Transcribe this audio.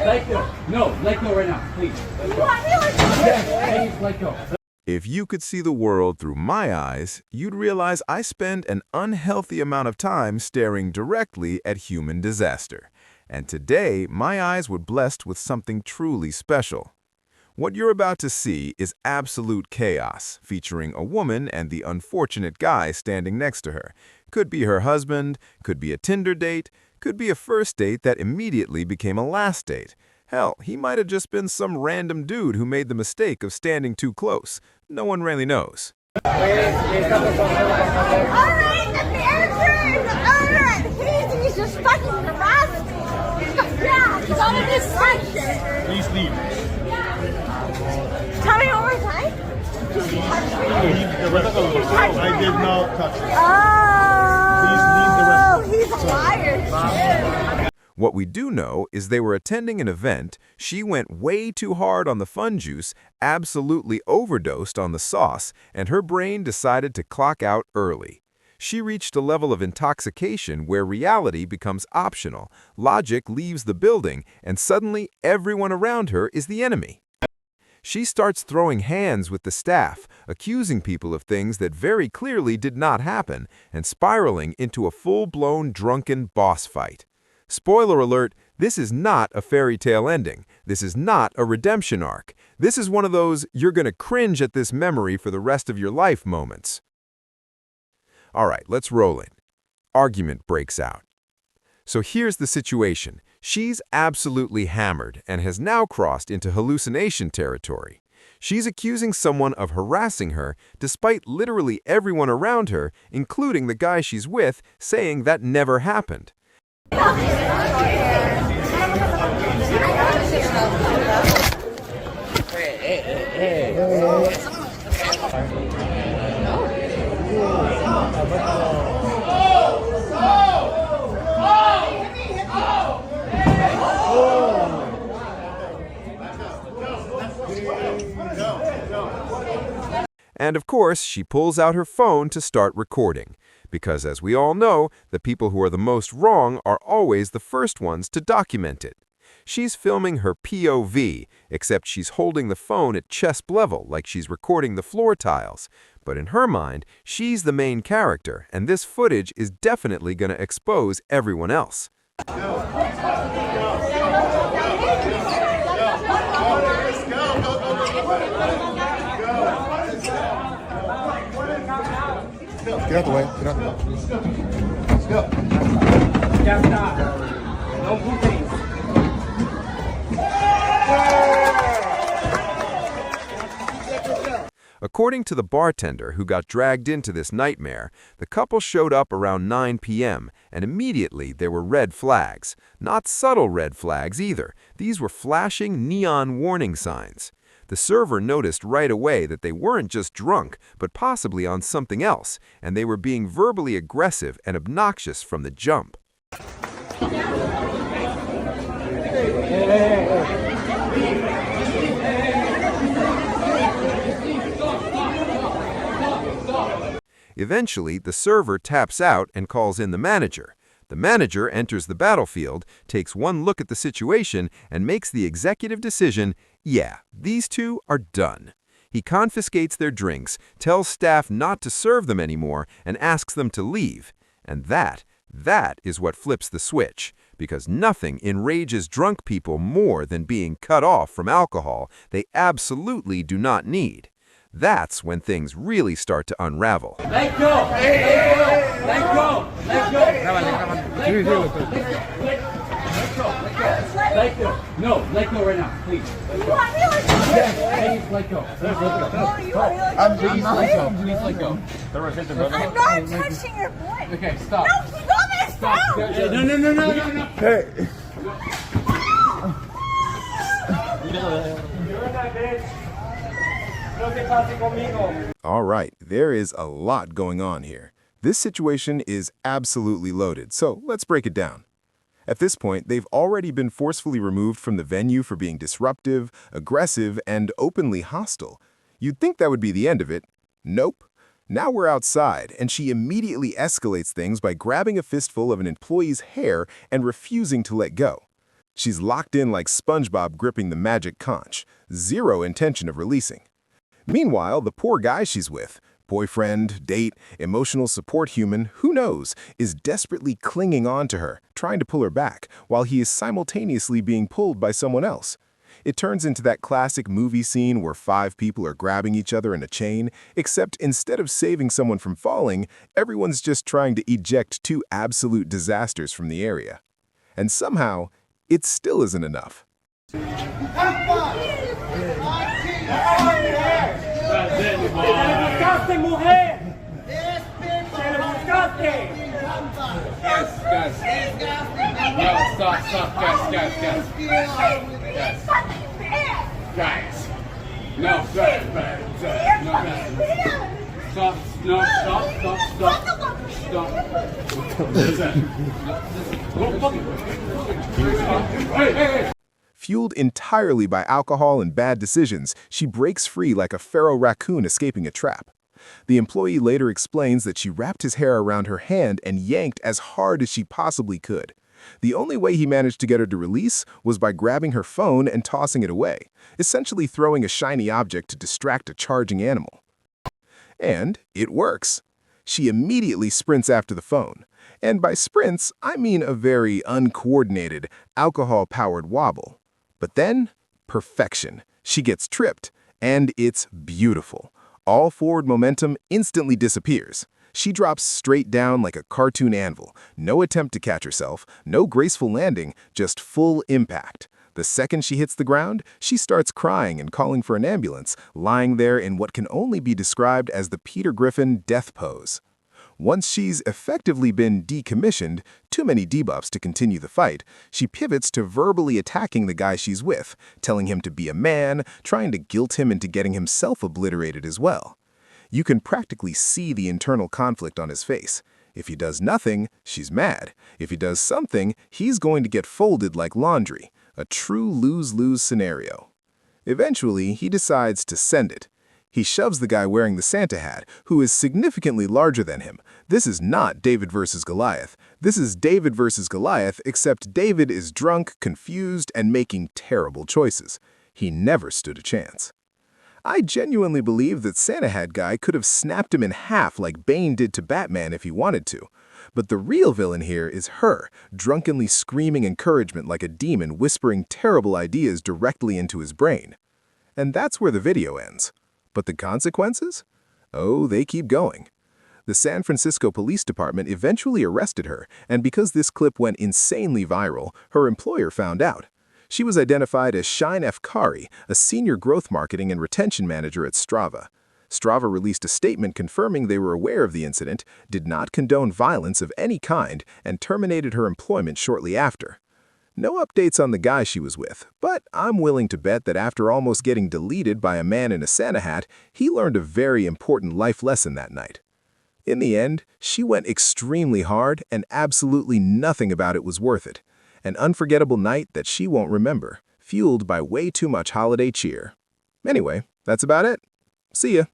Let go. No, let go right now, please. Let go. Yes, please, let go. If you could see the world through my eyes, you'd realize I spend an unhealthy amount of time staring directly at human disaster. And today, my eyes were blessed with something truly special. What you're about to see is absolute chaos, featuring a woman and the unfortunate guy standing next to her. Could be her husband, could be a Tinder date, could be a first date that immediately became a last date. Hell, he might have just been some random dude who made the mistake of standing too close. No one really knows. Alright, the manager is alright. He's just fucking harassing me. Yeah, he's on this section. Please leave. Tell me one more time. Did you touch me? I did not touch you. Oh, he's a liar. What we do know is they were attending an event, she went way too hard on the fun juice, absolutely overdosed on the sauce, and her brain decided to clock out early. She reached a level of intoxication where reality becomes optional, logic leaves the building, and suddenly everyone around her is the enemy. She starts throwing hands with the staff, accusing people of things that very clearly did not happen, and spiraling into a full-blown drunken boss fight. Spoiler alert, this is not a fairy tale ending. This is not a redemption arc. This is one of those you're gonna cringe at this memory for the rest of your life moments. Alright, let's roll in. Argument breaks out. So here's the situation. She's absolutely hammered and has now crossed into hallucination territory. She's accusing someone of harassing her despite literally everyone around her, including the guy she's with, saying that never happened. And of course, she pulls out her phone to start recording. Because as we all know, the people who are the most wrong are always the first ones to document it. She's filming her POV, except she's holding the phone at chest level like she's recording the floor tiles. But in her mind, she's the main character, and this footage is definitely going to expose everyone else. Get out the way. Get out the way. Let's go. No pooping. According to the bartender who got dragged into this nightmare, the couple showed up around 9 p.m. and immediately there were red flags. Not subtle red flags either. These were flashing neon warning signs. The server noticed right away that they weren't just drunk, but possibly on something else, and they were being verbally aggressive and obnoxious from the jump. Eventually, the server taps out and calls in the manager. The manager enters the battlefield, takes one look at the situation, and makes the executive decision, yeah, these two are done. He confiscates their drinks, tells staff not to serve them anymore, and asks them to leave. And that is what flips the switch, because nothing enrages drunk people more than being cut off from alcohol they absolutely do not need. That's when things really start to unravel. Let go! Let go! Let go! Let go! Let go! No, let go right now, please. You want me to let go? Yes, please let go. Please let go. Oh, you want me to let go? Please let go. Please let go. I'm not touching your boy. Okay, stop. No, keep on this Stop. phone. No. Hey. All right, there is a lot going on here. This situation is absolutely loaded, so let's break it down. At this point, they've already been forcefully removed from the venue for being disruptive, aggressive, and openly hostile. You'd think that would be the end of it. Nope. Now we're outside, and she immediately escalates things by grabbing a fistful of an employee's hair and refusing to let go. She's locked in like SpongeBob gripping the magic conch, zero intention of releasing. Meanwhile, the poor guy she's with, boyfriend, date, emotional support human, who knows, is desperately clinging on to her, trying to pull her back, while he is simultaneously being pulled by someone else. It turns into that classic movie scene where 5 people are grabbing each other in a chain, except instead of saving someone from falling, everyone's just trying to eject 2 absolute disasters from the area. And somehow, it still isn't enough. Guys. No, stop. Hey. Fueled entirely by alcohol and bad decisions, she breaks free like a feral raccoon escaping a trap. The employee later explains that she wrapped his hair around her hand and yanked as hard as she possibly could. The only way he managed to get her to release was by grabbing her phone and tossing it away, essentially throwing a shiny object to distract a charging animal. And it works. She immediately sprints after the phone. And by sprints, I mean a very uncoordinated, alcohol-powered wobble. But then, perfection. She gets tripped, and it's beautiful. All forward momentum instantly disappears. She drops straight down like a cartoon anvil. No attempt to catch herself, no graceful landing, just full impact. The second she hits the ground, she starts crying and calling for an ambulance, lying there in what can only be described as the Peter Griffin death pose. Once she's effectively been decommissioned, too many debuffs to continue the fight, she pivots to verbally attacking the guy she's with, telling him to be a man, trying to guilt him into getting himself obliterated as well. You can practically see the internal conflict on his face. If he does nothing, she's mad. If he does something, he's going to get folded like laundry. A true lose-lose scenario. Eventually, he decides to send it. He shoves the guy wearing the Santa hat, who is significantly larger than him. This is not David versus Goliath. This is David versus Goliath, except David is drunk, confused, and making terrible choices. He never stood a chance. I genuinely believe that Santa Hat guy could have snapped him in half like Bane did to Batman if he wanted to. But the real villain here is her, drunkenly screaming encouragement like a demon whispering terrible ideas directly into his brain. And that's where the video ends. But the consequences? Oh, they keep going. The San Francisco Police Department eventually arrested her, and because this clip went insanely viral, her employer found out. She was identified as Shine F. Kari, a senior growth marketing and retention manager at Strava. Strava released a statement confirming they were aware of the incident, did not condone violence of any kind, and terminated her employment shortly after. No updates on the guy she was with, but I'm willing to bet that after almost getting deleted by a man in a Santa hat, he learned a very important life lesson that night. In the end, she went extremely hard, and absolutely nothing about it was worth it. An unforgettable night that she won't remember, fueled by way too much holiday cheer. Anyway, that's about it. See ya.